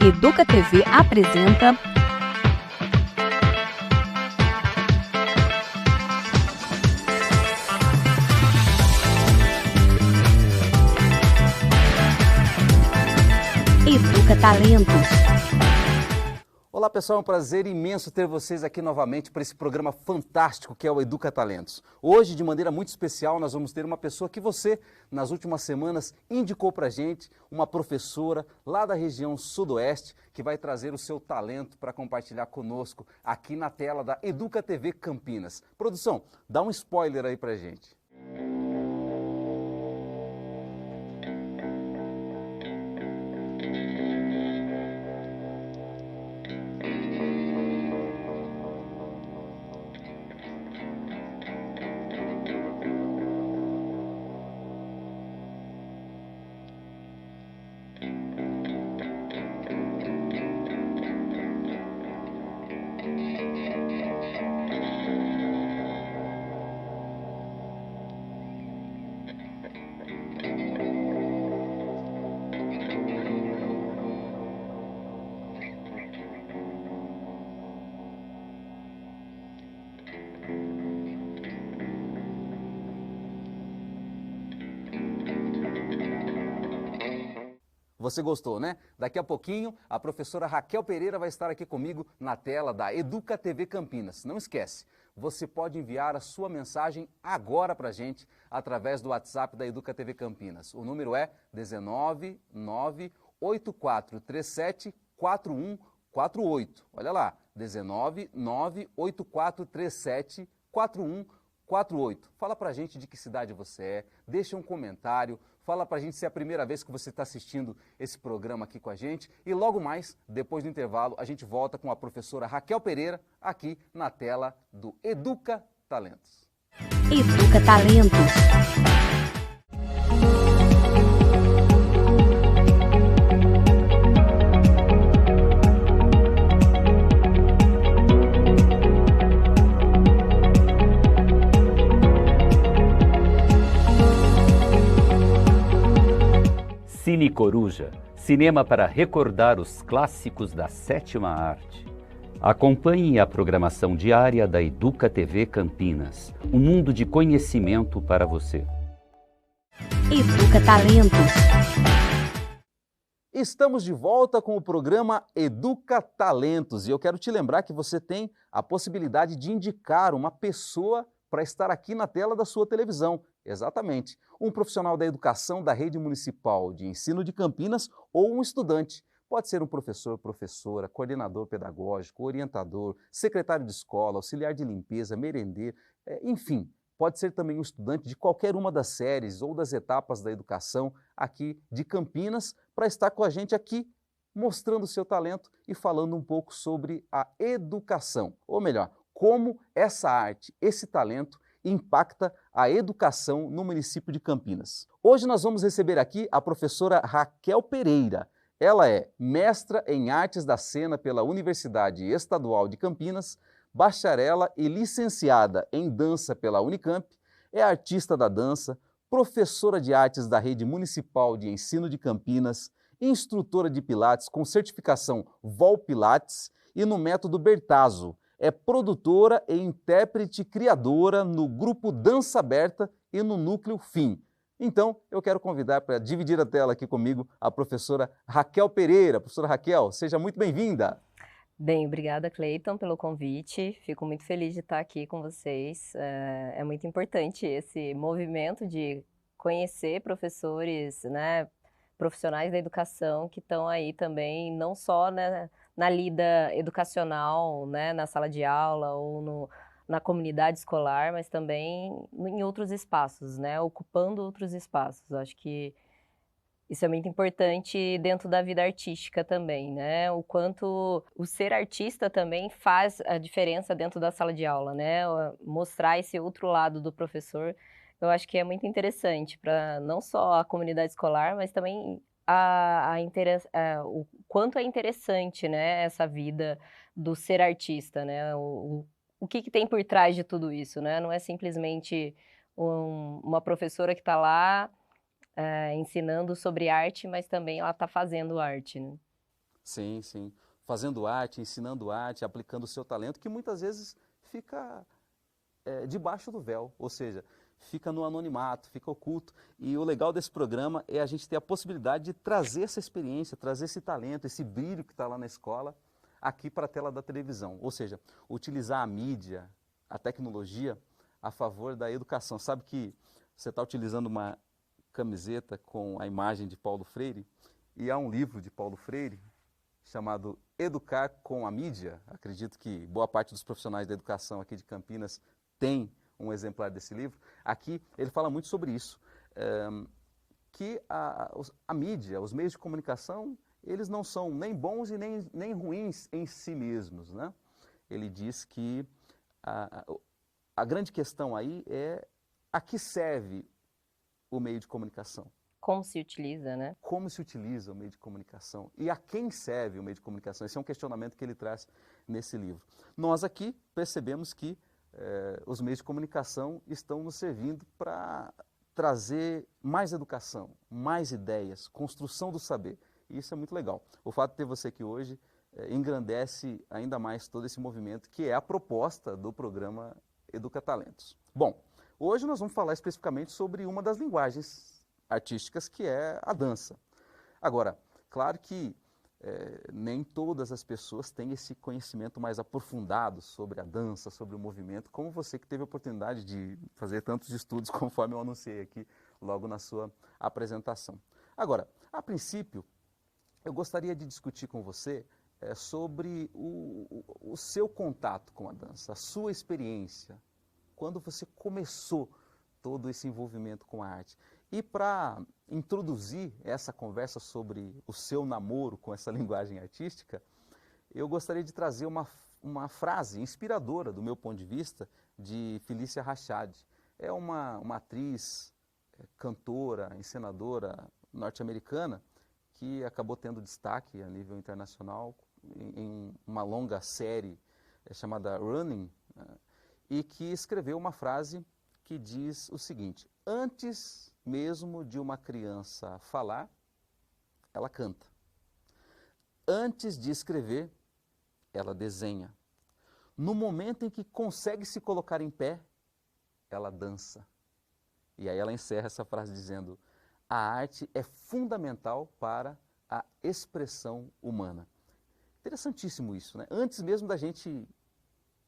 Educa TV apresenta Educa Talentos. Olá pessoal, é um prazer imenso ter vocês aqui novamente para esse programa fantástico que é o Educa Talentos. Hoje, de maneira muito especial, nós vamos ter uma pessoa que você, nas últimas semanas, indicou para a gente, uma professora lá da região sudoeste, que vai trazer o seu talento para compartilhar conosco aqui na tela da Educa TV Campinas. Produção, dá um spoiler aí para a gente. Você gostou, né? Daqui a pouquinho, a professora Raquel Pereira vai estar aqui comigo na tela da Educa TV Campinas. Não esquece, você pode enviar a sua mensagem agora para a gente através do WhatsApp da Educa TV Campinas. O número é 19984374148. Olha lá, 19984374148. Fala pra gente de que cidade você é, deixa um comentário, fala pra gente se é a primeira vez que você está assistindo esse programa aqui com a gente. E logo mais, depois do intervalo, a gente volta com a professora Raquel Pereira aqui na tela do Educa Talentos. Educa Talentos. Cine Coruja, cinema para recordar os clássicos da sétima arte. Acompanhe a programação diária da Educa TV Campinas, um mundo de conhecimento para você. Educa Talentos. Estamos de volta com o programa Educa Talentos e eu quero te lembrar que você tem a possibilidade de indicar uma pessoa para estar aqui na tela da sua televisão. Exatamente, um profissional da educação da rede municipal de ensino de Campinas ou um estudante. Pode ser um professor, professora, coordenador pedagógico, orientador, secretário de escola, auxiliar de limpeza, merendeiro, enfim. Pode ser também um estudante de qualquer uma das séries ou das etapas da educação aqui de Campinas para estar com a gente aqui mostrando o seu talento e falando um pouco sobre a educação. Ou melhor, como essa arte, esse talento impacta a educação no município de Campinas. Hoje nós vamos receber aqui a professora Raquel Pereira. Ela é mestra em Artes da Cena pela Universidade Estadual de Campinas, bacharela e licenciada em Dança pela Unicamp, é artista da dança, professora de artes da Rede Municipal de Ensino de Campinas, instrutora de Pilates com certificação Vol Pilates e no método Bertazzo. É produtora e intérprete criadora no grupo Dança Aberta e no Núcleo FIM. Então, eu quero convidar para dividir a tela aqui comigo a professora Raquel Pereira. Professora Raquel, seja muito bem-vinda. Bem, obrigada, Cleiton, pelo convite. Fico muito feliz de estar aqui com vocês. É muito importante esse movimento de conhecer professores, né, profissionais da educação que estão aí também, não só, né, na lida educacional, né, na sala de aula ou na comunidade escolar, mas também em outros espaços, né, ocupando outros espaços. Acho que isso é muito importante dentro da vida artística também, né? O quanto o ser artista também faz a diferença dentro da sala de aula, né? Mostrar esse outro lado do professor, eu acho que é muito interessante para não só a comunidade escolar, mas também o quanto é interessante, né, essa vida do ser artista, né? O que tem por trás de tudo isso, né? Não é simplesmente uma professora que está lá ensinando sobre arte, mas também ela está fazendo arte, né? Sim, sim. Fazendo arte, ensinando arte, aplicando o seu talento, que muitas vezes fica debaixo do véu, ou seja, fica no anonimato, fica oculto. E o legal desse programa é a gente ter a possibilidade de trazer essa experiência, trazer esse talento, esse brilho que está lá na escola, aqui para a tela da televisão. Ou seja, utilizar a mídia, a tecnologia a favor da educação. Sabe que você está utilizando uma camiseta com a imagem de Paulo Freire, e há um livro de Paulo Freire chamado Educar com a Mídia. Acredito que boa parte dos profissionais da educação aqui de Campinas tem um exemplar desse livro. Aqui ele fala muito sobre isso, que a mídia, os meios de comunicação, eles não são nem bons e nem ruins em si mesmos, né? Ele diz que a grande questão aí é a que serve o meio de comunicação. Como se utiliza, né? Como se utiliza o meio de comunicação e a quem serve o meio de comunicação. Esse é um questionamento que ele traz nesse livro. Nós aqui percebemos que os meios de comunicação estão nos servindo para trazer mais educação, mais ideias, construção do saber. E isso é muito legal. O fato de ter você aqui hoje engrandece ainda mais todo esse movimento, que é a proposta do programa Educatalentos. Bom, hoje nós vamos falar especificamente sobre uma das linguagens artísticas, que é a dança. Agora, claro que nem todas as pessoas têm esse conhecimento mais aprofundado sobre a dança, sobre o movimento, como você que teve a oportunidade de fazer tantos estudos, conforme eu anunciei aqui logo na sua apresentação. Agora, a princípio, eu gostaria de discutir com você sobre o seu contato com a dança, a sua experiência, quando você começou todo esse envolvimento com a arte. E para introduzir essa conversa sobre o seu namoro com essa linguagem artística, eu gostaria de trazer uma frase inspiradora, do meu ponto de vista, de Felícia Rashad. É uma atriz, cantora, encenadora norte-americana que acabou tendo destaque a nível internacional em uma longa série chamada Running, e que escreveu uma frase que diz o seguinte: antes mesmo de uma criança falar, ela canta. Antes de escrever, ela desenha. No momento em que consegue se colocar em pé, ela dança. E aí ela encerra essa frase dizendo: a arte é fundamental para a expressão humana. Interessantíssimo isso, né? Antes mesmo da gente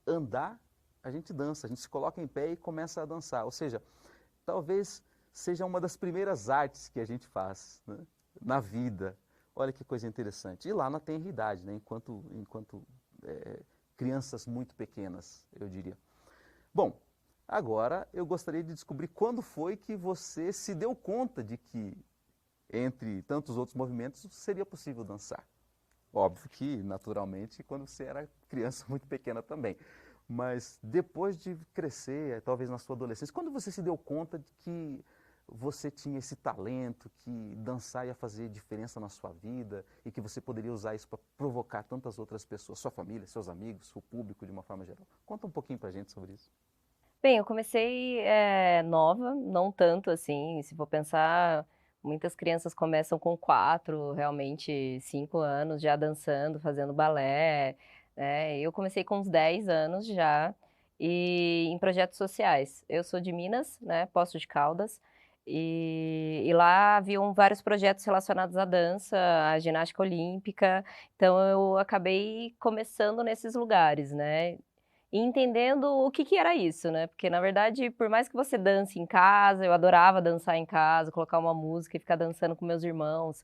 andar, a gente dança, a gente se coloca em pé e começa a dançar. Ou seja, talvez seja uma das primeiras artes que a gente faz, né, na vida. Olha que coisa interessante. E lá na tenridade, né, enquanto crianças muito pequenas, eu diria. Bom, agora eu gostaria de descobrir quando foi que você se deu conta de que, entre tantos outros movimentos, seria possível dançar. Óbvio que, naturalmente, quando você era criança muito pequena também. Mas depois de crescer, talvez na sua adolescência, quando você se deu conta de que você tinha esse talento, que dançar ia fazer diferença na sua vida e que você poderia usar isso para provocar tantas outras pessoas, sua família, seus amigos, o público de uma forma geral? Conta um pouquinho pra gente sobre isso. Bem, eu comecei nova, não tanto assim, se for pensar, muitas crianças começam com 4, realmente 5 anos já dançando, fazendo balé, né? Eu comecei com uns 10 anos já, e em projetos sociais. Eu sou de Minas, né, Poços de Caldas, e lá haviam vários projetos relacionados à dança, à ginástica olímpica, então eu acabei começando nesses lugares, né? E entendendo o que era isso, né? Porque, na verdade, por mais que você dance em casa, eu adorava dançar em casa, colocar uma música e ficar dançando com meus irmãos.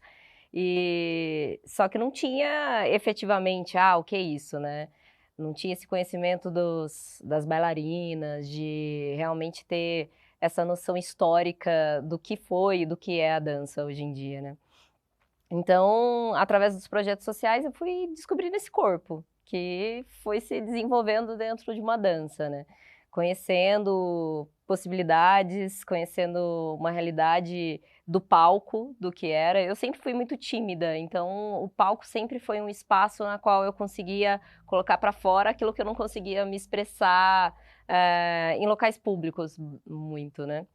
Só que não tinha efetivamente, o que é isso, né? Não tinha esse conhecimento das bailarinas, de realmente ter essa noção histórica do que foi e do que é a dança hoje em dia, né? Então, através dos projetos sociais, eu fui descobrindo esse corpo, que foi se desenvolvendo dentro de uma dança, né? Conhecendo possibilidades, conhecendo uma realidade do palco, do que era. Eu sempre fui muito tímida, então o palco sempre foi um espaço na qual eu conseguia colocar para fora aquilo que eu não conseguia me expressar em locais públicos muito, né?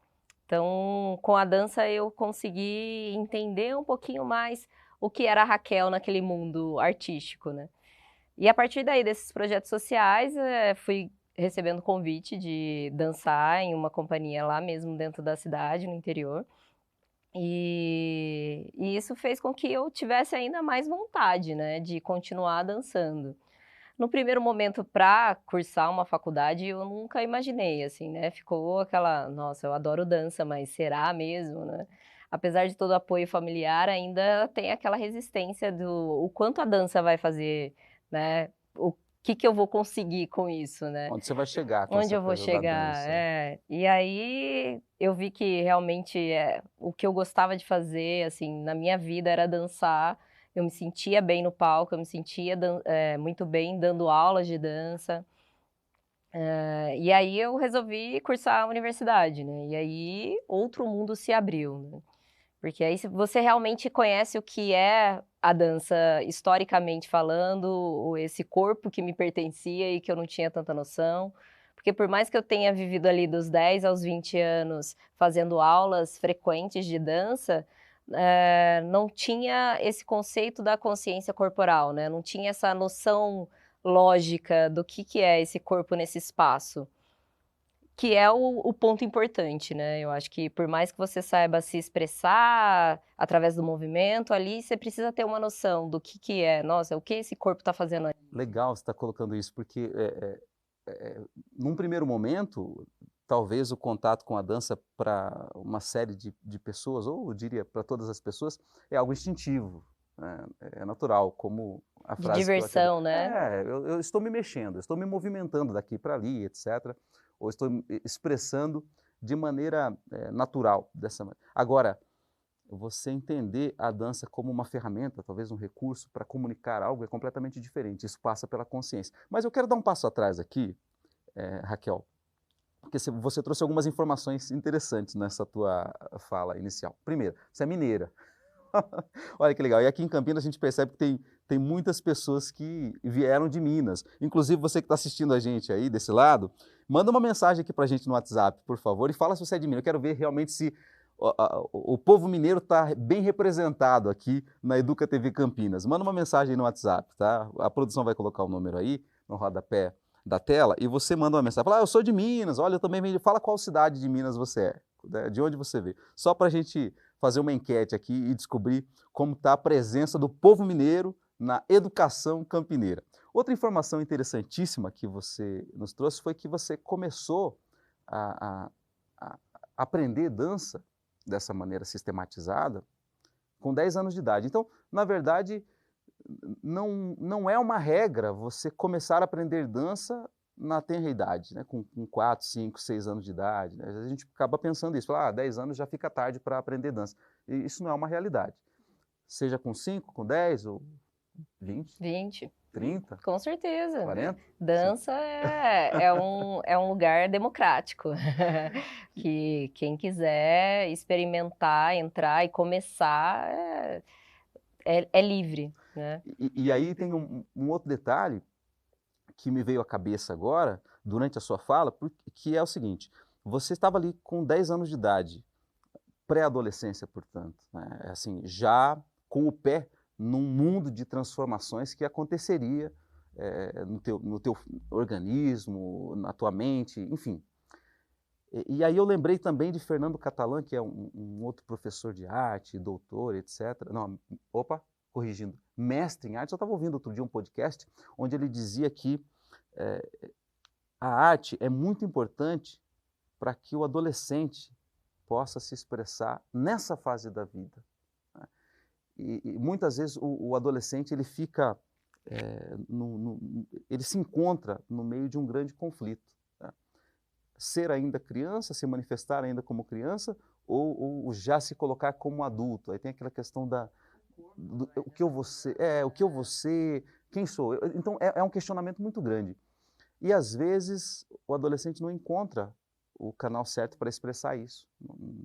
Então, com a dança eu consegui entender um pouquinho mais o que era a Raquel naquele mundo artístico, né? E a partir daí, desses projetos sociais, fui recebendo convite de dançar em uma companhia lá mesmo dentro da cidade, no interior. E isso fez com que eu tivesse ainda mais vontade, né, de continuar dançando. No primeiro momento, para cursar uma faculdade, eu nunca imaginei, assim, né? Ficou aquela, nossa, eu adoro dança, mas será mesmo, né? Apesar de todo o apoio familiar, ainda tem aquela resistência do o quanto a dança vai fazer, né? O que eu vou conseguir com isso, né? Onde você vai chegar com Onde essa eu vou coisa da chegar, dança? é. E aí eu vi que realmente o que eu gostava de fazer, assim, na minha vida era dançar. Eu me sentia bem no palco, eu me sentia muito bem dando aulas de dança. E aí eu resolvi cursar a universidade, né? E aí outro mundo se abriu, né? Porque aí se você realmente conhece o que é a dança historicamente falando, esse corpo que me pertencia e que eu não tinha tanta noção. Porque por mais que eu tenha vivido ali dos 10 aos 20 anos fazendo aulas frequentes de dança, não tinha esse conceito da consciência corporal, né? Não tinha essa noção lógica do que é esse corpo nesse espaço. Que é o ponto importante, né? Eu acho que por mais que você saiba se expressar através do movimento, ali você precisa ter uma noção do que é. Nossa, o que esse corpo está fazendo ali? Legal você estar colocando isso, porque num primeiro momento, talvez o contato com a dança para uma série de pessoas, ou eu diria para todas as pessoas, é algo instintivo, né? É natural, como a De frase que eu acabei... diversão, né? eu estou me mexendo, eu estou me movimentando daqui para ali, etc. Ou estou me expressando de maneira natural, dessa maneira. Agora, você entender a dança como uma ferramenta, talvez um recurso para comunicar algo é completamente diferente. Isso passa pela consciência. Mas eu quero dar um passo atrás aqui, Raquel, porque você trouxe algumas informações interessantes nessa tua fala inicial. Primeiro, você é mineira. Olha que legal. E aqui em Campinas a gente percebe que tem muitas pessoas que vieram de Minas. Inclusive você que está assistindo a gente aí desse lado, manda uma mensagem aqui para a gente no WhatsApp, por favor, e fala se você é de Minas. Eu quero ver realmente se o povo mineiro está bem representado aqui na Educa TV Campinas. Manda uma mensagem aí no WhatsApp, tá? A produção vai colocar o número aí no rodapé da tela e você manda uma mensagem. Fala, eu sou de Minas, olha, eu também venho. Fala qual cidade de Minas você é, né? De onde você veio. Só para a gente fazer uma enquete aqui e descobrir como está a presença do povo mineiro na educação campineira. Outra informação interessantíssima que você nos trouxe foi que você começou a aprender dança dessa maneira sistematizada com 10 anos de idade. Então, na verdade, não é uma regra você começar a aprender dança na tenra idade, né? Com 4, 5, 6 anos de idade. Né? Às vezes a gente acaba pensando isso, 10 anos já fica tarde para aprender dança. E isso não é uma realidade. Seja com 5, com 10 ou 20, 20. 30, Com certeza. 40. Dança é um lugar democrático, que quem quiser experimentar, entrar e começar é livre, né? E aí tem um outro detalhe que me veio à cabeça agora, durante a sua fala, que é o seguinte, você estava ali com 10 anos de idade, pré-adolescência, portanto, né? Assim, já com o pé num mundo de transformações que aconteceria no teu organismo, na tua mente, enfim. E aí eu lembrei também de Fernando Catalã, que é um outro professor de arte, doutor, etc. Não, corrigindo, mestre em arte. Eu estava ouvindo outro dia um podcast onde ele dizia que a arte é muito importante para que o adolescente possa se expressar nessa fase da vida. Né? E muitas vezes o adolescente ele fica, ele se encontra no meio de um grande conflito. Né? Ser ainda criança, se manifestar ainda como criança, ou já se colocar como adulto. Aí tem aquela questão o que eu vou ser, o que eu vou ser, quem sou eu? Então é um questionamento muito grande. E às vezes o adolescente não encontra o canal certo para expressar isso.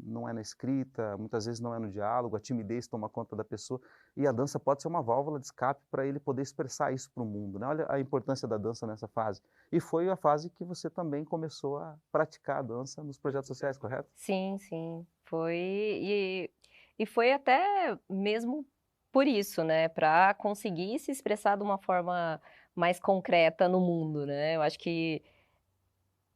Não é na escrita, muitas vezes não é no diálogo, a timidez toma conta da pessoa, e a dança pode ser uma válvula de escape para ele poder expressar isso para o mundo. Né? Olha a importância da dança nessa fase. E foi a fase que você também começou a praticar a dança nos projetos sociais, correto? Sim, sim. Foi. E foi até mesmo por isso, né, para conseguir se expressar de uma forma mais concreta no mundo, né. Eu acho que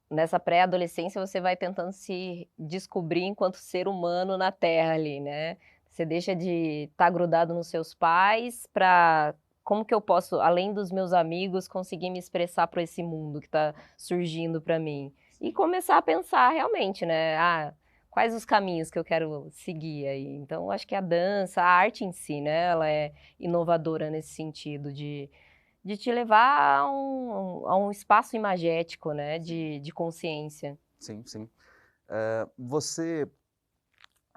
nessa pré-adolescência você vai tentando se descobrir enquanto ser humano na Terra ali, né. Você deixa de estar grudado nos seus pais para como que eu posso, além dos meus amigos, conseguir me expressar para esse mundo que está surgindo para mim. E começar a pensar realmente, né, quais os caminhos que eu quero seguir aí. Então acho que a dança, a arte em si, né, ela é inovadora nesse sentido de te levar a um espaço imagético, né, de consciência. Sim, sim. Você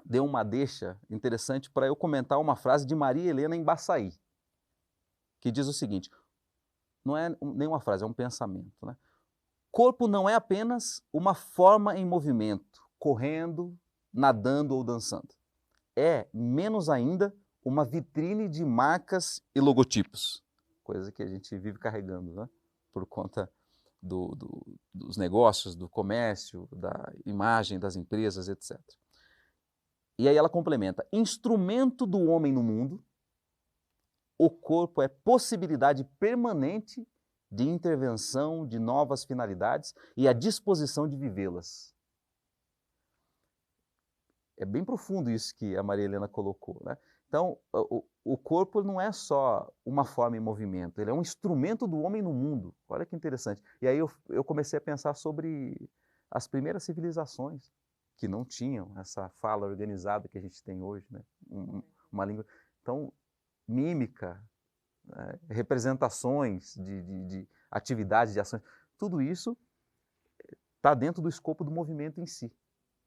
deu uma deixa interessante para eu comentar uma frase de Maria Helena Embaçaí, que diz o seguinte, não é nenhuma frase, é um pensamento, né? Corpo não é apenas uma forma em movimento, correndo, nadando ou dançando. É, menos ainda, uma vitrine de marcas e logotipos, coisa que a gente vive carregando, né? Por conta dos negócios, do comércio, da imagem das empresas, etc. E aí ela complementa, instrumento do homem no mundo, o corpo é possibilidade permanente de intervenção de novas finalidades e a disposição de vivê-las. É bem profundo isso que a Maria Helena colocou, né? Então, o corpo não é só uma forma em movimento, ele é um instrumento do homem no mundo. Olha que interessante. E aí eu comecei a pensar sobre as primeiras civilizações que não tinham essa fala organizada que a gente tem hoje, né? Uma língua. Então, mímica, representações de atividades, de ações, tudo isso está dentro do escopo do movimento em si,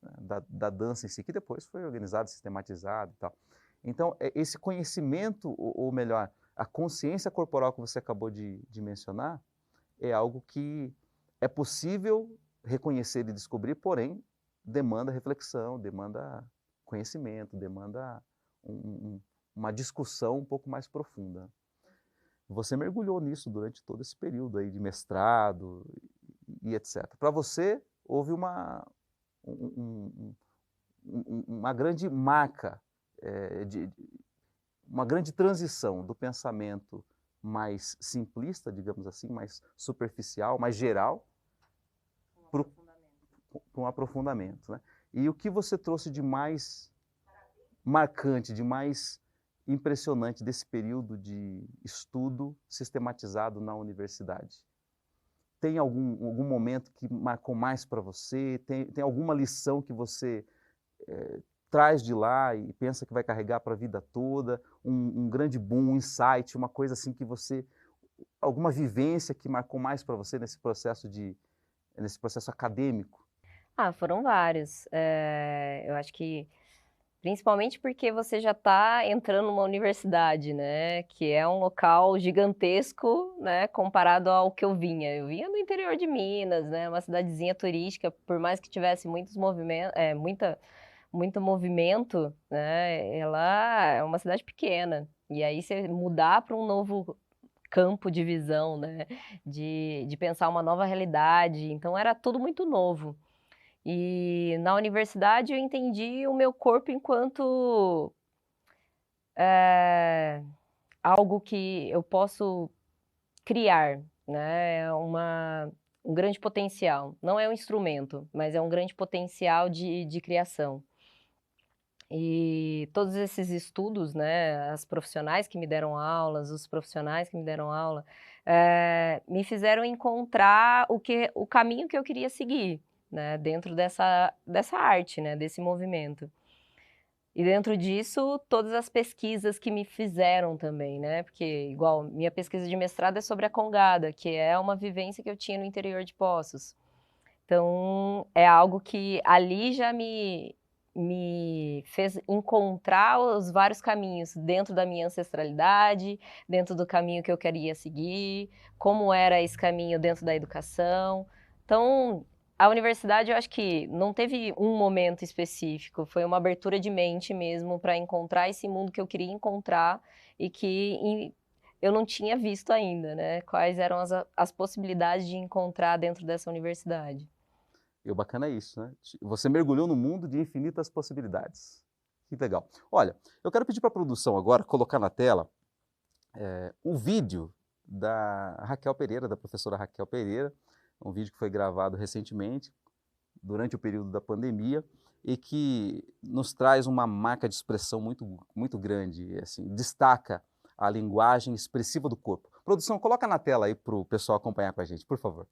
né? da dança em si, que depois foi organizado, sistematizado e tal. Então, esse conhecimento, ou melhor, a consciência corporal que você acabou de mencionar, é algo que é possível reconhecer e descobrir, porém, demanda reflexão, demanda conhecimento, demanda uma discussão um pouco mais profunda. Você mergulhou nisso durante todo esse período aí de mestrado e etc. Para você, houve uma grande marca, uma grande transição do pensamento mais simplista, digamos assim, mais superficial, mais geral, para um aprofundamento, né? E o que você trouxe de mais marcante, de mais impressionante desse período de estudo sistematizado na universidade? Tem algum momento que marcou mais para você? Tem alguma lição que você traz de lá e pensa que vai carregar para a vida toda? Um grande boom, um insight, uma coisa assim que você... Alguma vivência que marcou mais para você nesse processo acadêmico? Foram vários. Eu acho que principalmente porque você já está entrando numa universidade, né, que é um local gigantesco, né, comparado ao que eu vinha. Eu vinha do interior de Minas, né, uma cidadezinha turística, por mais que tivesse muito movimento, né, ela é uma cidade pequena. E aí você mudar para um novo campo de visão, né, de pensar uma nova realidade, então era tudo muito novo. E na universidade eu entendi o meu corpo enquanto algo que eu posso criar, né? Um grande potencial. Não é um instrumento, mas é um grande potencial de criação. E todos esses estudos, né, as profissionais que me deram aulas, os profissionais que me deram aula, me fizeram encontrar o caminho que eu queria seguir, né, dentro dessa arte, né, desse movimento. E dentro disso, todas as pesquisas que me fizeram também, né, porque igual minha pesquisa de mestrado é sobre a congada, que é uma vivência que eu tinha no interior de Poços. Então, é algo que ali já me fez encontrar os vários caminhos dentro da minha ancestralidade, dentro do caminho que eu queria seguir, como era esse caminho dentro da educação. Então, a universidade eu acho que não teve um momento específico, foi uma abertura de mente mesmo para encontrar esse mundo que eu queria encontrar e que eu não tinha visto ainda, né? Quais eram as possibilidades de encontrar dentro dessa universidade. E o bacana é isso, né? Você mergulhou no mundo de infinitas possibilidades, Que legal. Olha, eu quero pedir para a produção agora colocar na tela o vídeo da Raquel Pereira, da professora Raquel Pereira, um vídeo que foi gravado recentemente, durante o período da pandemia, e que nos traz uma marca de expressão muito grande, assim, destaca a linguagem expressiva do corpo. Produção, coloca na tela aí para o pessoal acompanhar com a gente, por favor.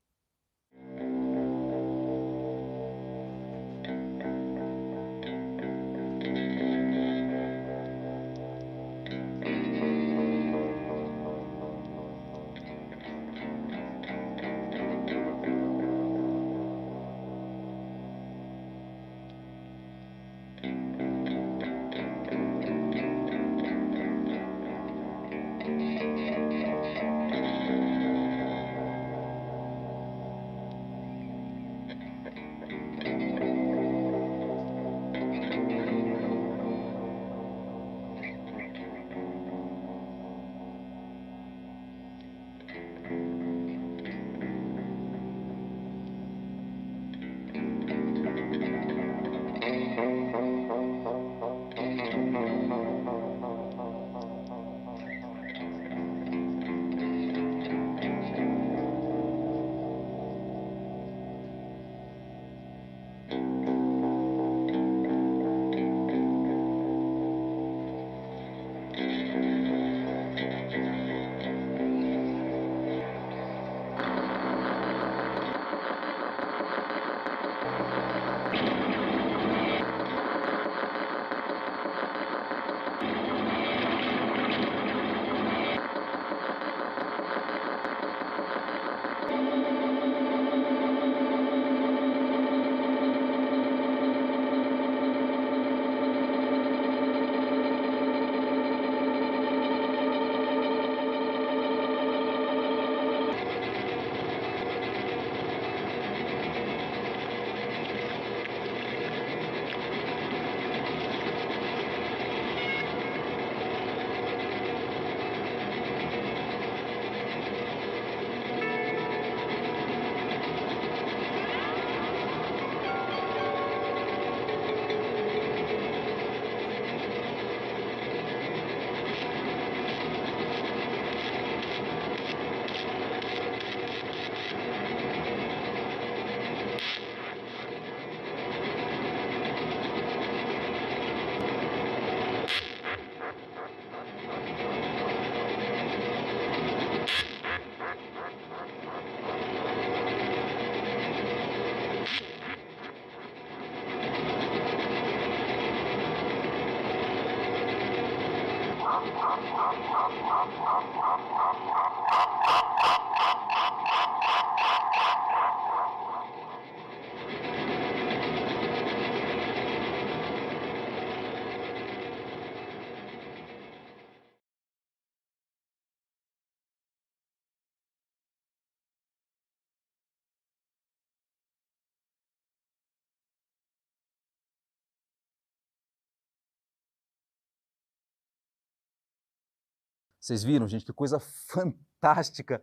Vocês viram, gente, que coisa fantástica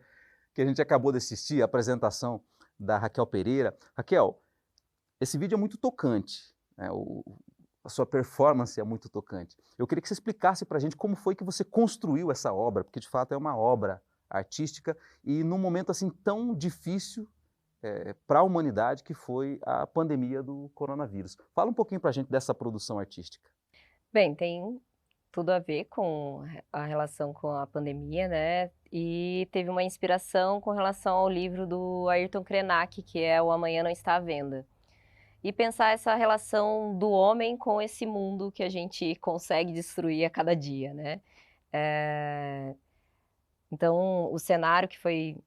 que a gente acabou de assistir, a apresentação da Raquel Pereira. Raquel, esse vídeo é muito tocante, né? A sua performance é muito tocante. Eu queria que você explicasse para a gente como foi que você construiu essa obra, porque de fato é uma obra artística e num momento assim tão difícil para a humanidade que foi a pandemia do coronavírus. Fala um pouquinho para a gente dessa produção artística. Bem, tem tudo a ver com a relação com a pandemia, né? E teve uma inspiração com relação ao livro do Ayrton Krenak, que é O Amanhã Não Está à Venda. E pensar essa relação do homem com esse mundo que a gente consegue destruir a cada dia, né? Então, o cenário que foi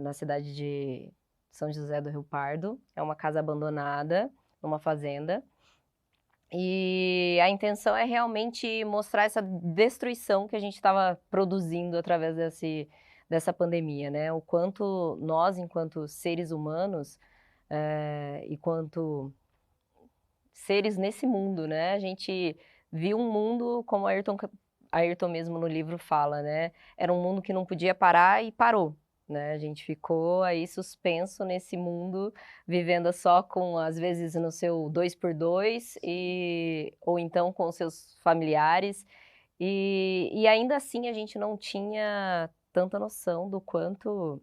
na cidade de São José do Rio Pardo, é uma casa abandonada, numa fazenda, e a intenção é realmente mostrar essa destruição que a gente estava produzindo através dessa pandemia, né? O quanto nós, enquanto seres humanos, e quanto seres nesse mundo, né? A gente viu um mundo, como Ayrton mesmo no livro fala, né? Era um mundo que não podia parar e parou, né? A gente ficou aí suspenso nesse mundo, vivendo só com, às vezes, no seu 2x2, ou ou então com seus familiares. E ainda assim a gente não tinha tanta noção do quanto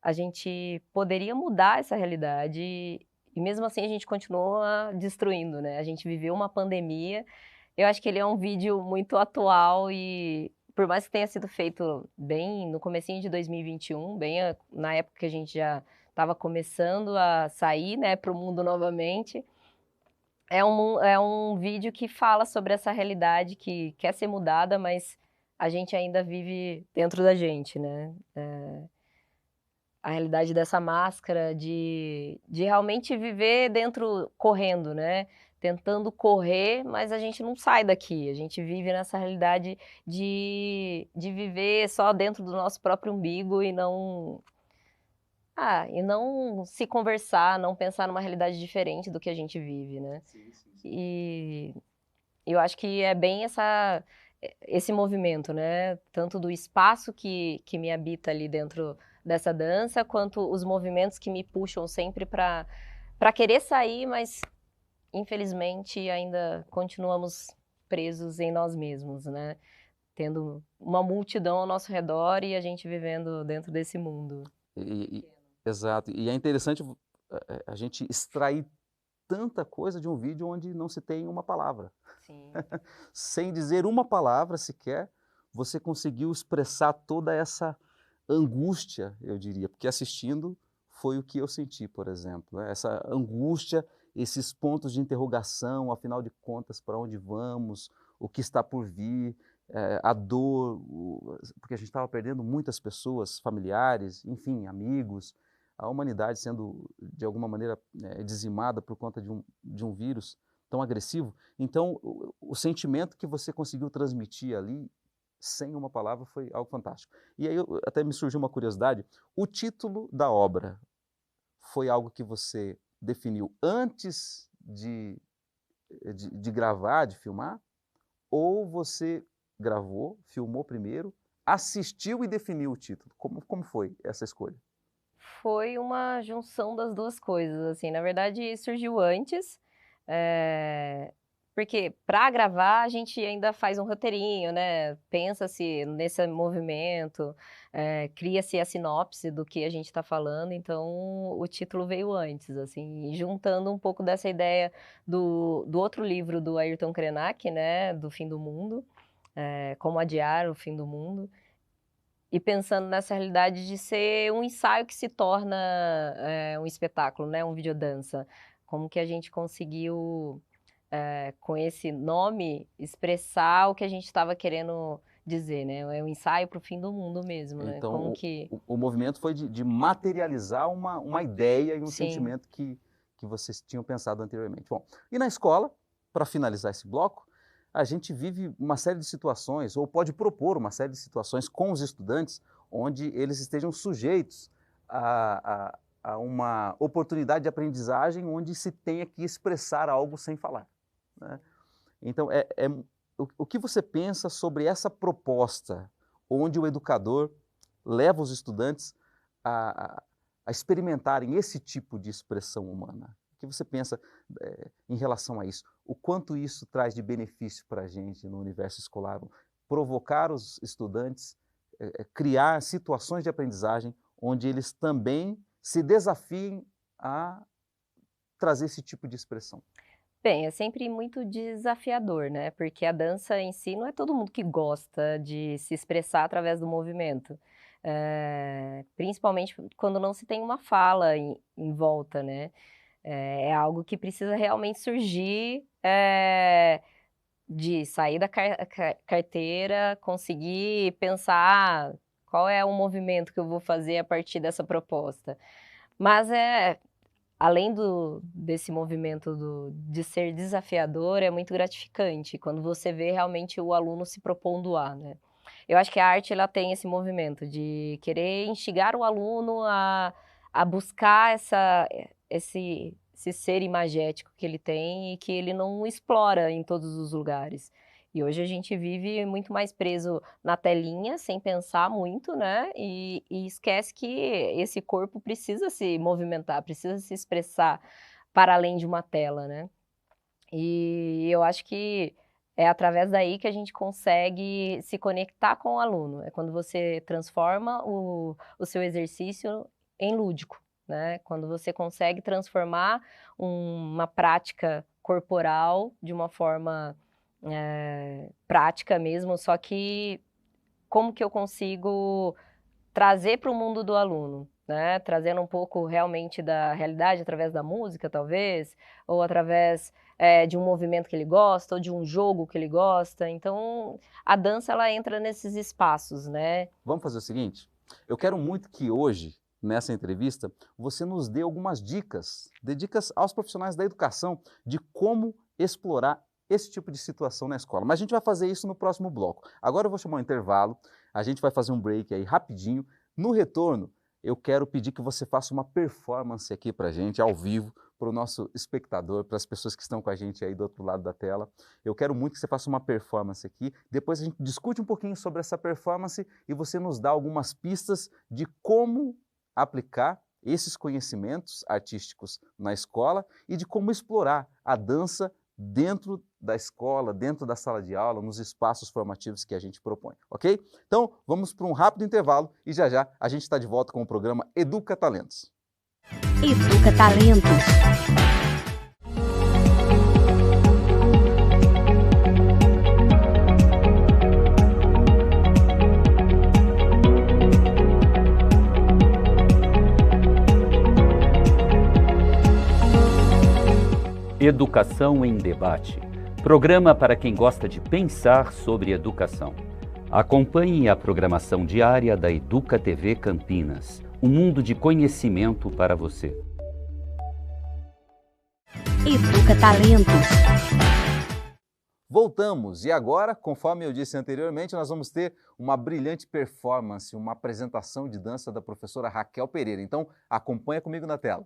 a gente poderia mudar essa realidade e mesmo assim a gente continua destruindo, né? A gente viveu uma pandemia. Eu acho que ele é um vídeo muito atual e por mais que tenha sido feito bem no comecinho de 2021, na época que a gente já estava começando a sair, né, para o mundo novamente, é um vídeo que fala sobre essa realidade que quer ser mudada, mas a gente ainda vive dentro da gente, né? A realidade dessa máscara, de realmente viver dentro, correndo, né? Tentando correr, mas a gente não sai daqui. A gente vive nessa realidade de viver só dentro do nosso próprio umbigo e não se conversar, não pensar numa realidade diferente do que a gente vive, né? Sim, sim, sim. E eu acho que é bem esse movimento, né? Tanto do espaço que me habita ali dentro dessa dança, quanto os movimentos que me puxam sempre para querer sair, mas infelizmente ainda continuamos presos em nós mesmos, né? Tendo uma multidão ao nosso redor e a gente vivendo dentro desse mundo. Exato. E é interessante a gente extrair tanta coisa de um vídeo onde não se tem uma palavra. Sim. Sem dizer uma palavra sequer, você conseguiu expressar toda essa angústia, eu diria, porque assistindo foi o que eu senti, por exemplo, né? Essa angústia, esses pontos de interrogação, afinal de contas, para onde vamos, o que está por vir, a dor, porque a gente estava perdendo muitas pessoas, familiares, enfim, amigos, a humanidade sendo, de alguma maneira, dizimada por conta de um vírus tão agressivo. Então, o sentimento que você conseguiu transmitir ali, sem uma palavra, foi algo fantástico. E aí até me surgiu uma curiosidade, o título da obra foi algo que você definiu antes de gravar, de filmar? Ou você gravou, filmou primeiro, assistiu e definiu o título? Como foi essa escolha? Foi uma junção das duas coisas, assim, na verdade surgiu antes, porque para gravar a gente ainda faz um roteirinho, né, pensa-se nesse movimento, cria-se a sinopse do que a gente está falando, então o título veio antes, assim, e juntando um pouco dessa ideia do outro livro do Ayrton Krenak, né, do Fim do Mundo, Como Adiar o Fim do Mundo, e pensando nessa realidade de ser um ensaio que se torna um espetáculo, né, um videodança. Como que a gente conseguiu, com esse nome, expressar o que a gente estava querendo dizer, né? É um ensaio para o fim do mundo mesmo, né? Então, Como que... o movimento foi de materializar uma ideia e um Sim. sentimento que vocês tinham pensado anteriormente. Bom, e na escola, para finalizar esse bloco, a gente vive uma série de situações, ou pode propor uma série de situações com os estudantes, onde eles estejam sujeitos a uma oportunidade de aprendizagem onde se tenha que expressar algo sem falar, né? Então, o que você pensa sobre essa proposta, onde o educador leva os estudantes a experimentarem esse tipo de expressão humana? O que você pensa em relação a isso? O quanto isso traz de benefício para a gente no universo escolar? Provocar os estudantes, criar situações de aprendizagem onde eles também se desafiem a trazer esse tipo de expressão. Bem, é sempre muito desafiador, né? Porque a dança em si não é todo mundo que gosta de se expressar através do movimento. Principalmente quando não se tem uma fala em volta, né? É algo que precisa realmente surgir de sair da carteira, conseguir pensar qual é o movimento que eu vou fazer a partir dessa proposta. Mas além desse movimento de ser desafiador, é muito gratificante quando você vê realmente o aluno se propondo né? Eu acho que a arte ela tem esse movimento de querer instigar o aluno a buscar esse ser imagético que ele tem e que ele não explora em todos os lugares. E hoje a gente vive muito mais preso na telinha, sem pensar muito, né? E esquece que esse corpo precisa se movimentar, precisa se expressar para além de uma tela, né? E eu acho que é através daí que a gente consegue se conectar com o aluno. É quando você transforma o seu exercício em lúdico, né? Quando você consegue transformar uma prática corporal de uma forma prática mesmo, só que como que eu consigo trazer para o mundo do aluno, né? Trazendo um pouco realmente da realidade através da música, talvez, ou através de um movimento que ele gosta, ou de um jogo que ele gosta. Então, a dança, ela entra nesses espaços, né? Vamos fazer o seguinte? Eu quero muito que hoje, nessa entrevista, você nos dê algumas dicas, dê dicas aos profissionais da educação de como explorar esse tipo de situação na escola. Mas a gente vai fazer isso no próximo bloco. Agora eu vou chamar um intervalo, a gente vai fazer um break aí rapidinho. No retorno, eu quero pedir que você faça uma performance aqui pra gente, ao vivo, para o nosso espectador, para as pessoas que estão com a gente aí do outro lado da tela. Eu quero muito que você faça uma performance aqui, depois a gente discute um pouquinho sobre essa performance e você nos dá algumas pistas de como aplicar esses conhecimentos artísticos na escola e de como explorar a dança dentro da escola, dentro da sala de aula, nos espaços formativos que a gente propõe, ok? Então, vamos para um rápido intervalo e já já a gente está de volta com o programa Educa Talentos. Educa Talentos. Educação em Debate. Programa para quem gosta de pensar sobre educação. Acompanhe a programação diária da Educa TV Campinas. Um mundo de conhecimento para você. Educa Talentos. Voltamos e agora, conforme eu disse anteriormente, nós vamos ter uma brilhante performance, uma apresentação de dança da professora Raquel Pereira. Então, acompanha comigo na tela.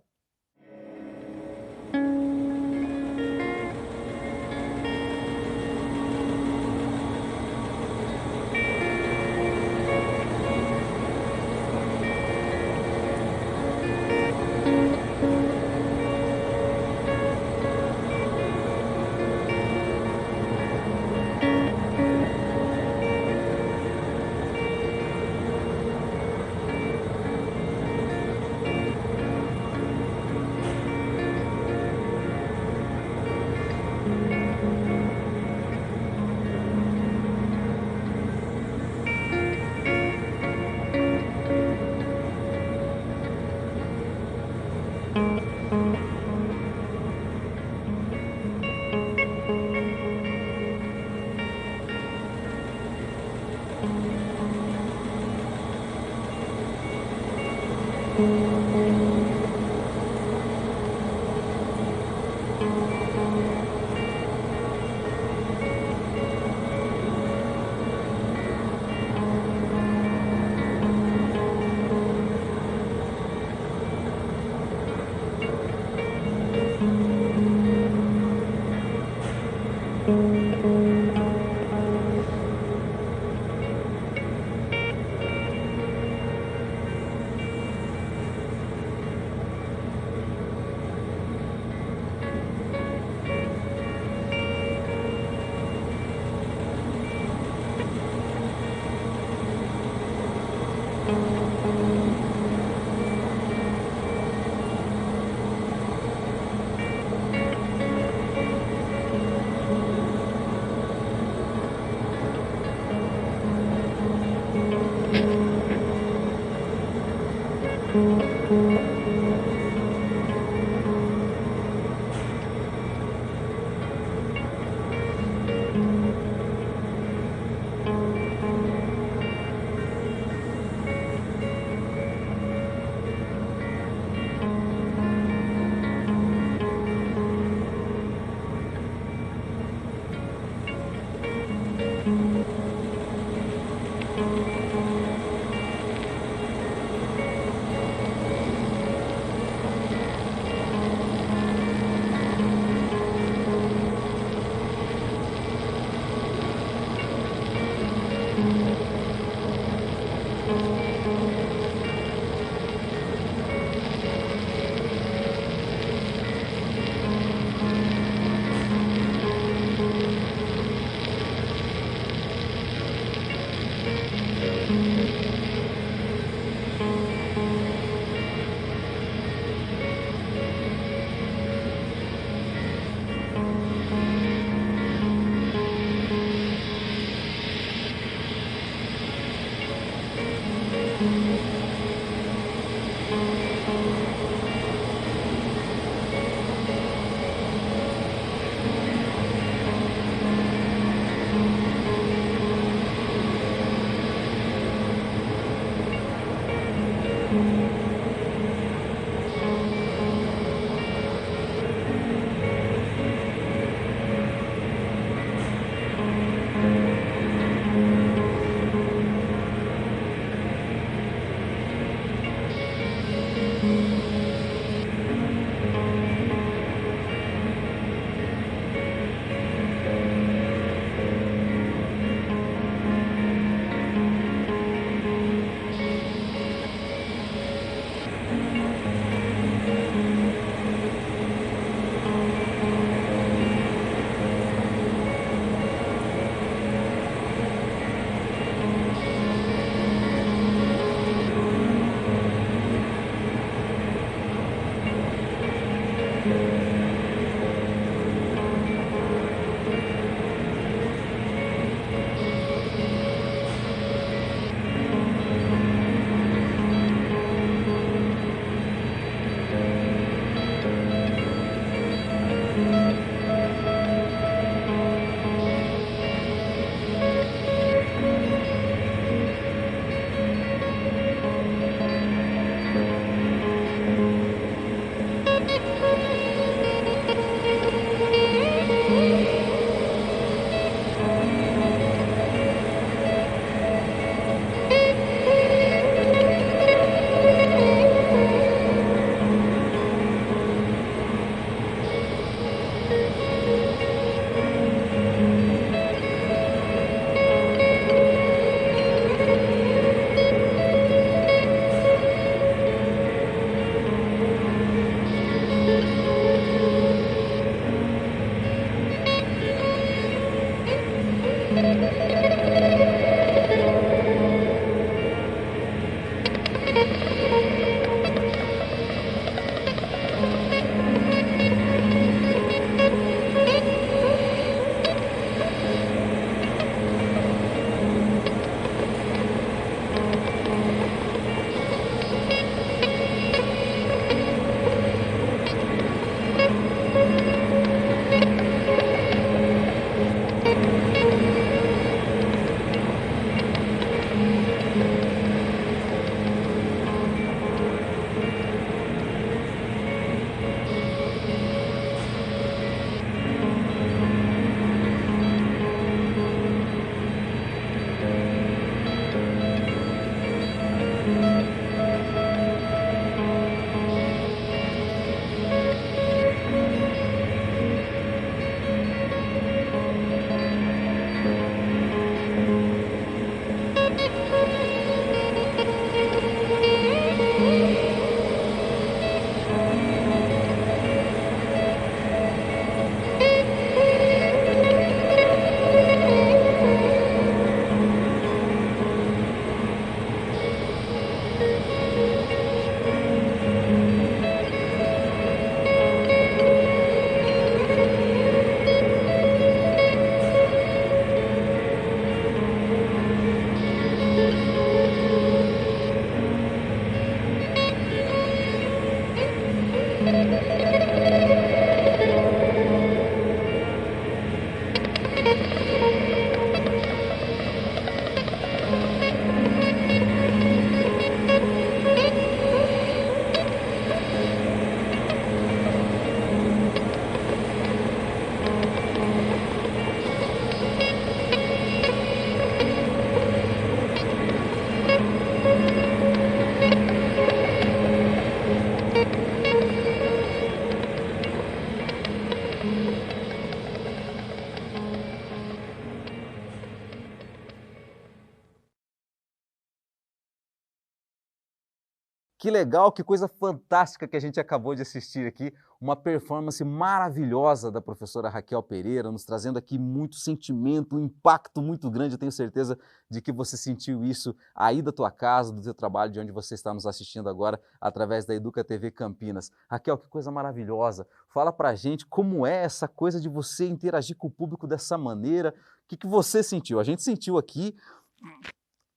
Que legal, que coisa fantástica que a gente acabou de assistir aqui, uma performance maravilhosa da professora Raquel Pereira, nos trazendo aqui muito sentimento, um impacto muito grande. Eu tenho certeza de que você sentiu isso aí da tua casa, do teu trabalho, de onde você está nos assistindo agora, através da Educa TV Campinas. Raquel, que coisa maravilhosa. Fala pra gente como é essa coisa de você interagir com o público dessa maneira. O que você sentiu? A gente sentiu aqui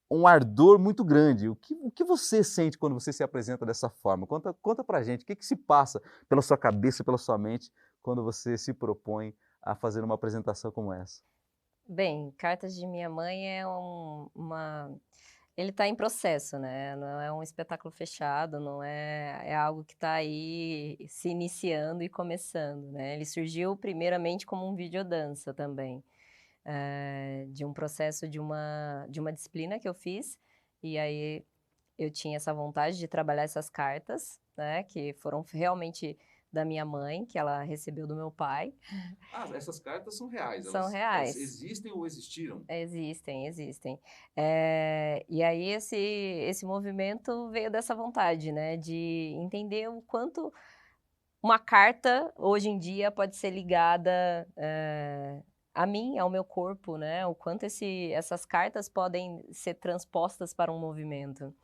um ardor muito grande. O que você sente quando você se apresenta dessa forma? Conta pra gente, o que se passa pela sua cabeça, pela sua mente, quando você se propõe a fazer uma apresentação como essa? Bem, Cartas de Minha Mãe é ele está em processo, né? Não é um espetáculo fechado, não é algo que está aí se iniciando e começando, né? Ele surgiu primeiramente como um videodança também. De um processo de uma disciplina que eu fiz, e aí eu tinha essa vontade de trabalhar essas cartas, né, que foram realmente da minha mãe, que ela recebeu do meu pai. Ah, essas cartas são reais, São reais. existem ou existiram? Existem, existem. E aí esse movimento veio dessa vontade, né, de entender o quanto uma carta, hoje em dia, pode ser ligada a mim, ao meu corpo, né? O quanto essas cartas podem ser transpostas para um movimento.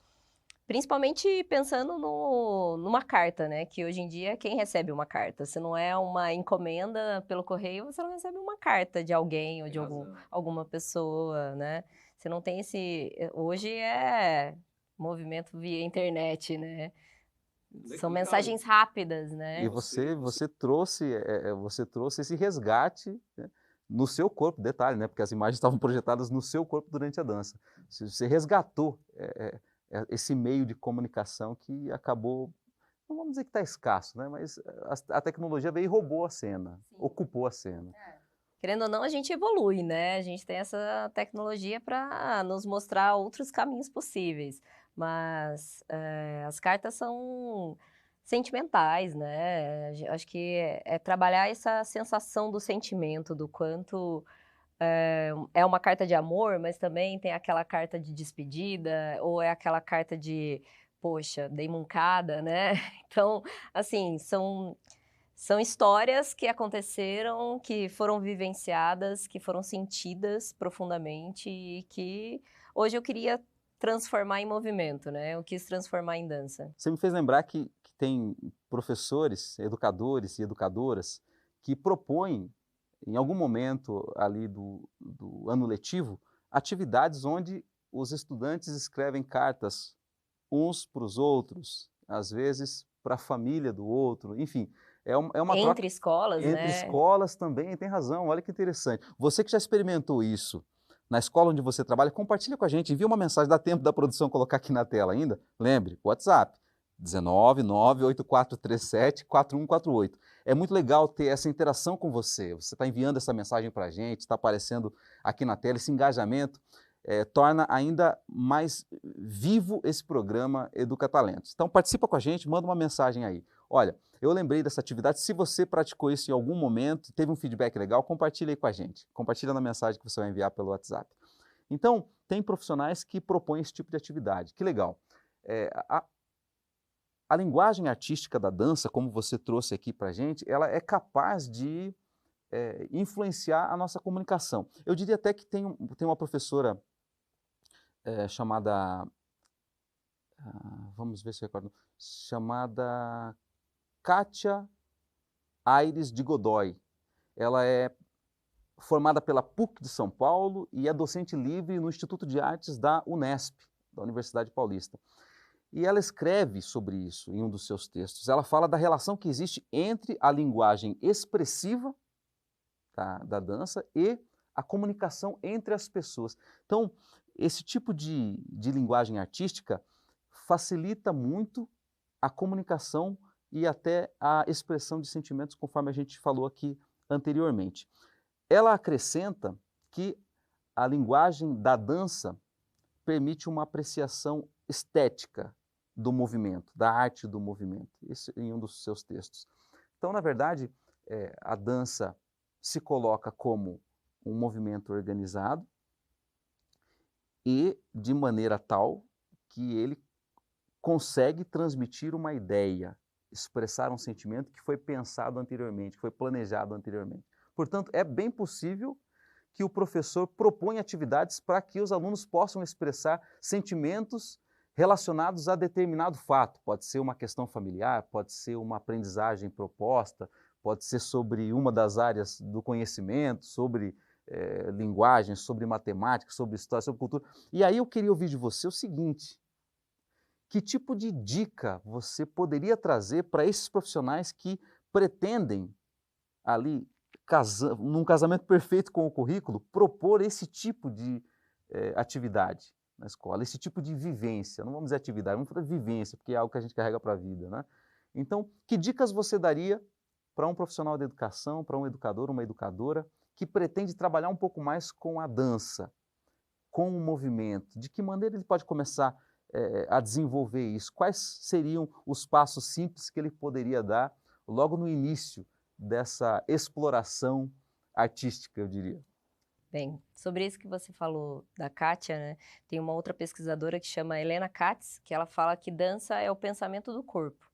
Principalmente pensando numa carta, né? Que hoje em dia, quem recebe uma carta? Se não é uma encomenda pelo correio, você não recebe uma carta de alguém ou de alguma pessoa, né? Você não tem Hoje é movimento via internet, né? São mensagens rápidas, né? E você trouxe esse resgate, né, no seu corpo, detalhe, né, porque as imagens estavam projetadas no seu corpo durante a dança. Você resgatou esse meio de comunicação que acabou, não vamos dizer que está escasso, né, mas a tecnologia veio e roubou a cena, ocupou a cena. Querendo ou não, a gente evolui, né? A gente tem essa tecnologia para nos mostrar outros caminhos possíveis. Mas as cartas são sentimentais, né? Acho que é trabalhar essa sensação do sentimento, do quanto é uma carta de amor, mas também tem aquela carta de despedida, ou é aquela carta de, poxa, dei mancada, né? Então, assim, São histórias que aconteceram, que foram vivenciadas, que foram sentidas profundamente e que hoje eu queria transformar em movimento, né? Eu quis transformar em dança. Você me fez lembrar que tem professores, educadores e educadoras que propõem, em algum momento ali do ano letivo, atividades onde os estudantes escrevem cartas uns para os outros, às vezes para a família do outro, enfim, é uma troca Entre escolas, entre né? escolas também, tem razão, olha que interessante. Você que já experimentou isso na escola onde você trabalha, compartilha com a gente, envia uma mensagem, dá tempo da produção colocar aqui na tela ainda? Lembre, WhatsApp, 19984374148. É muito legal ter essa interação com você, você está enviando essa mensagem para a gente, está aparecendo aqui na tela, esse engajamento torna ainda mais vivo esse programa Educa Talentos. Então participa com a gente, manda uma mensagem aí. Olha, eu lembrei dessa atividade, se você praticou isso em algum momento, teve um feedback legal, compartilha aí com a gente. Compartilha na mensagem que você vai enviar pelo WhatsApp. Então, tem profissionais que propõem esse tipo de atividade, que legal. A linguagem artística da dança, como você trouxe aqui para a gente, ela é capaz de influenciar a nossa comunicação. Eu diria até que tem uma professora chamada, vamos ver se eu recordo, chamada Kátia Aires de Godoy. Ela é formada pela PUC de São Paulo e é docente livre no Instituto de Artes da Unesp, da Universidade Paulista. E ela escreve sobre isso em um dos seus textos. Ela fala da relação que existe entre a linguagem expressiva da dança e a comunicação entre as pessoas. Então, esse tipo de linguagem artística facilita muito a comunicação e até a expressão de sentimentos, conforme a gente falou aqui anteriormente. Ela acrescenta que a linguagem da dança permite uma apreciação estética do movimento, da arte do movimento, isso em um dos seus textos. Então, na verdade, a dança se coloca como um movimento organizado e de maneira tal que ele consegue transmitir uma ideia, expressar um sentimento que foi pensado anteriormente, que foi planejado anteriormente. Portanto, é bem possível que o professor proponha atividades para que os alunos possam expressar sentimentos relacionados a determinado fato. Pode ser uma questão familiar, pode ser uma aprendizagem proposta, pode ser sobre uma das áreas do conhecimento, sobre linguagem, sobre matemática, sobre história, sobre cultura. E aí eu queria ouvir de você o seguinte: que tipo de dica você poderia trazer para esses profissionais que pretendem ali, num casamento perfeito com o currículo, propor esse tipo de atividade na escola, esse tipo de vivência, não vamos dizer atividade, vamos falar vivência, porque é algo que a gente carrega para a vida, né? Então, que dicas você daria para um profissional de educação, para um educador, uma educadora, que pretende trabalhar um pouco mais com a dança, com o movimento? De que maneira ele pode começar a desenvolver isso? Quais seriam os passos simples que ele poderia dar logo no início dessa exploração artística, eu diria? Bem, sobre isso que você falou da Kátia, né, tem uma outra pesquisadora que chama Helena Katz, que ela fala que dança é o pensamento do corpo.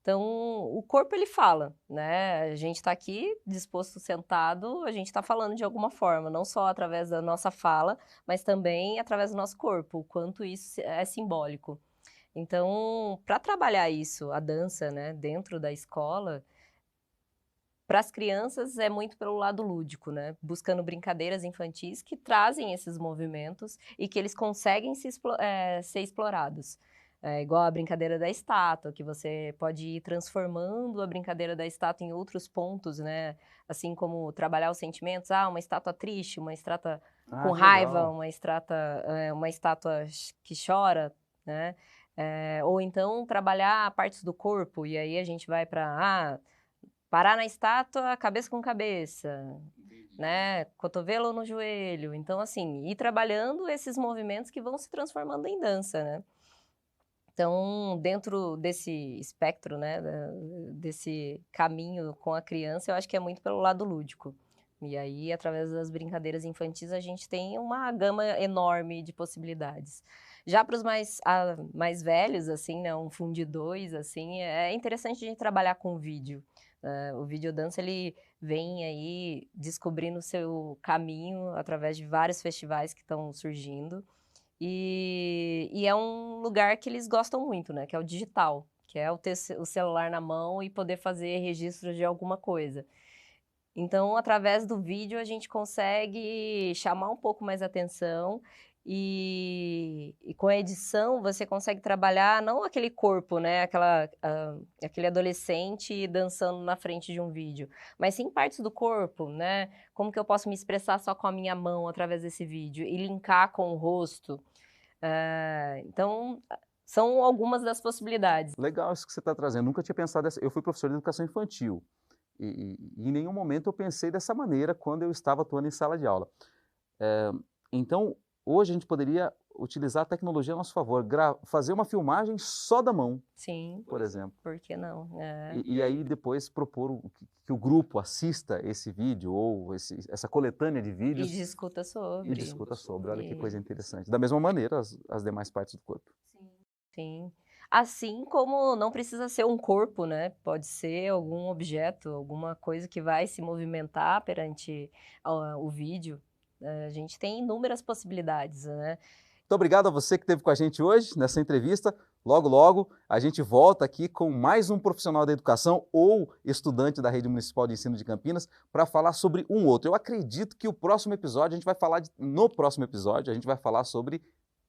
Então, o corpo ele fala, né? A gente está aqui disposto, sentado, a gente está falando de alguma forma, não só através da nossa fala, mas também através do nosso corpo, o quanto isso é simbólico. Então, para trabalhar isso, a dança, né, dentro da escola, para as crianças é muito pelo lado lúdico, né? Buscando brincadeiras infantis que trazem esses movimentos e que eles conseguem ser explorados. Igual a brincadeira da estátua, que você pode ir transformando a brincadeira da estátua em outros pontos, né? Assim como trabalhar os sentimentos, uma estátua triste, uma estátua com raiva, uma estátua que chora, né? Ou então trabalhar partes do corpo, e aí a gente vai para parar na estátua, cabeça com cabeça, né? Cotovelo no joelho. Então, assim, ir trabalhando esses movimentos que vão se transformando em dança, né? Então, dentro desse espectro, né, desse caminho com a criança, eu acho que é muito pelo lado lúdico. E aí, através das brincadeiras infantis, a gente tem uma gama enorme de possibilidades. Já para os mais velhos, assim, né, um fundo de dois, assim, é interessante a gente trabalhar com vídeo, O videodança, ele vem aí descobrindo o seu caminho através de vários festivais que estão surgindo. E é um lugar que eles gostam muito, né? Que é o digital, que é o ter o celular na mão e poder fazer registro de alguma coisa. Então, através do vídeo, a gente consegue chamar um pouco mais a atenção e com a edição você consegue trabalhar não aquele corpo, né, aquele adolescente dançando na frente de um vídeo, mas sim partes do corpo, né? Como que eu posso me expressar só com a minha mão através desse vídeo e linkar com o rosto? Então, são algumas das possibilidades. Legal isso que você está trazendo. Nunca tinha pensado dessa. Eu fui professor de educação infantil. E em nenhum momento eu pensei dessa maneira quando eu estava atuando em sala de aula. Então, hoje a gente poderia utilizar a tecnologia a nosso favor, fazer uma filmagem só da mão, Sim, por exemplo. Por que não? E aí depois propor que o grupo assista esse vídeo ou essa coletânea de vídeos. E discuta sobre. E discuta sobre. Olha que coisa interessante. Da mesma maneira, as demais partes do corpo. Sim. Assim como não precisa ser um corpo, né? Pode ser algum objeto, alguma coisa que vai se movimentar perante o vídeo. A gente tem inúmeras possibilidades, né? Muito obrigado a você que esteve com a gente hoje nessa entrevista. Logo, logo, a gente volta aqui com mais um profissional da educação ou estudante da Rede Municipal de Ensino de Campinas para falar sobre um outro. Eu acredito que no próximo episódio, a gente vai falar sobre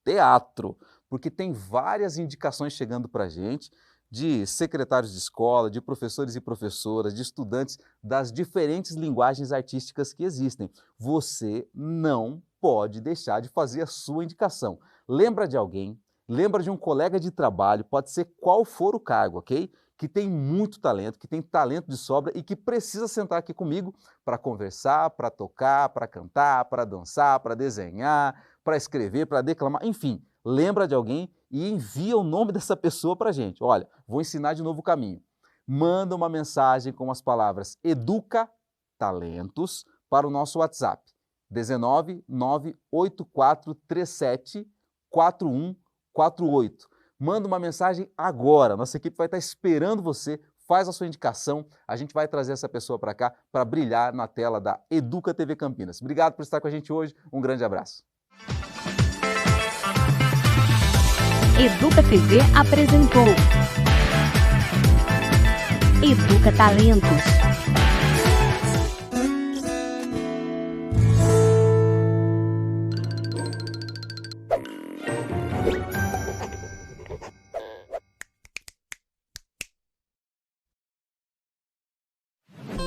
teatro, porque tem várias indicações chegando para a gente de secretários de escola, de professores e professoras, de estudantes das diferentes linguagens artísticas que existem. Você não pode deixar de fazer a sua indicação. Lembra de alguém, lembra de um colega de trabalho, pode ser qual for o cargo, ok? Que tem muito talento, que tem talento de sobra e que precisa sentar aqui comigo para conversar, para tocar, para cantar, para dançar, para desenhar, para escrever, para declamar, enfim. Lembra de alguém e envia o nome dessa pessoa para a gente. Olha, vou ensinar de novo o caminho. Manda uma mensagem com as palavras Educa Talentos para o nosso WhatsApp. 19 98437 4148. Manda uma mensagem agora. Nossa equipe vai estar esperando você. Faz a sua indicação. A gente vai trazer essa pessoa para cá para brilhar na tela da Educa TV Campinas. Obrigado por estar com a gente hoje. Um grande abraço. Educa TV apresentou Educa Talentos.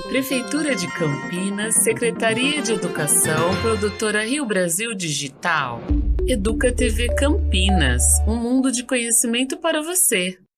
Prefeitura de Campinas, Secretaria de Educação, Produtora Rio Brasil Digital. Educa TV Campinas, um mundo de conhecimento para você.